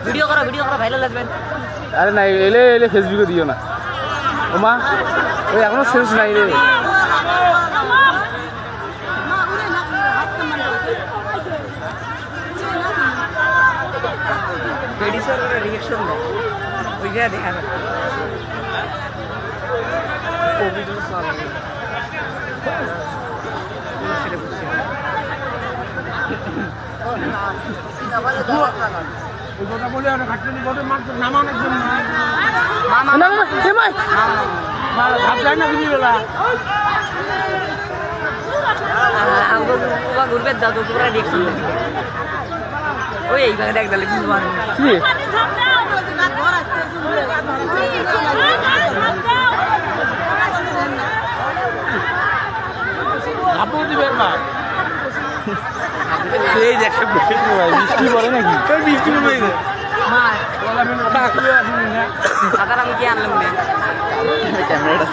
Video করা viral আসবেন। আরে নাই এলে এলে ফেসবুকে দিও না ওমা, ওই এখনো সেন্স নাই রে। রিয়েকশন দেয় ওই জায়গায় দেখা যাবে। ঘুরবে দাদু পুরা রিয়েকশন দেবে ওই এইভাবে দেখ দিলে কিন্তু বৃষ্টি পড়ে নাকি? বৃষ্টি সাঁতার আমি কি আনলাম ক্যামেরাটা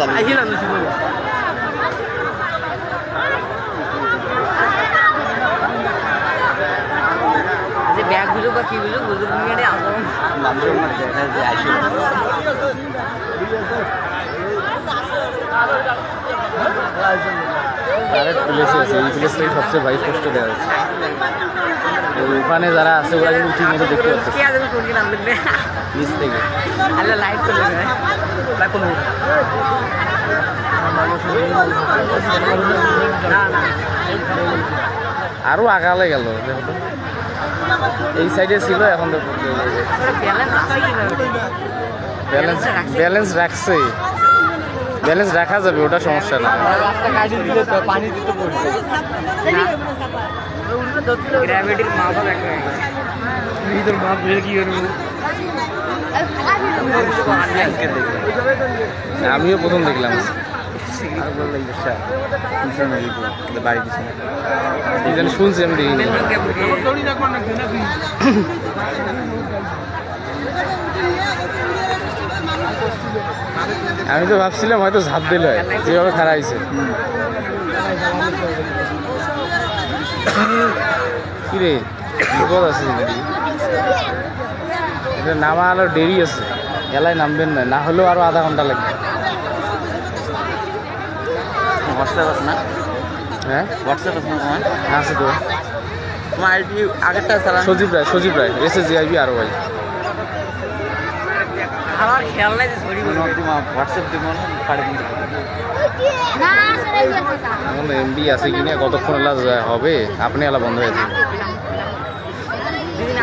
যে ব্যাগ গুলো বা কি গুলো গুজব নিয়ে আসো ডাইরেক্ট প্লেসে আছে, এই প্লেসটাই সবচেয়ে ভাই কষ্ট দেওয়া হচ্ছে। ওখানে যারা আছে ওরা কিন্তু ঠিক মতো দেখতে পাচ্ছে নিচ থেকে। লাইভ করলে আরো আগালে গেল, এই সাইডে ছিল এখন তো ব্যালেন্স রাখছে, ব্যালেন্স রাখা যাবে, ওটা সমস্যা না। গ্র্যাভিটির মাপা দেখা মাপ কি করবো। আমিও প্রথম দেখলাম বাড়ির পিছনে, শুনছি আমি দেখিনি। আমি তো ভাবছিলাম হয়তো ঝাঁপ দিল হয়, যেভাবে খারাপ হয়েছে। কি রে বিপদ আছে, এটা নামা আরো দেরি আছে, এলায় নামবেন না, না হলেও আরো আধা ঘন্টা লাগবে। হোয়াটসঅ্যাপ আছে না? হ্যাঁ হোয়াটসঅ্যাপ আছে না তোমার? আছে তো। তোমার আইডি আগেরটা চালান। সজীব রায় SSGIB আর ওয়াই। আমার খেয়াল নাই যে ছড়ি বলবো তোমার হোয়াটসঅ্যাপ দিব না, পারে কিন্তু এখন MB আছে কিনা, কতক্ষণ এলা হবে, আপনি এলা বন্ধ হয়ে যাবে,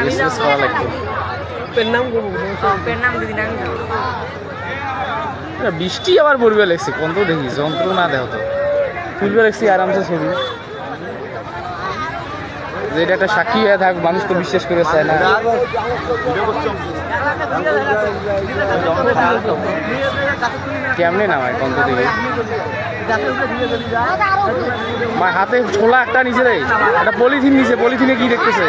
SMS করা লাগবে। বৃষ্টি আবার পড়বে লাগছে, কোন তো দেখি যন্ত্র না দেখো তো, তুলবে লাগছি আরামসে ছবি, যে এটা একটা সাক্ষী হয়ে থাক, মানুষ তো বিশ্বাস করে চায় না। কেমনে নামায় কোন তো দেখি, হাতে ছোলা একটা নিচে রে, একটা পলিথিন নিচে, পলিথিনে কি দেখতেছে,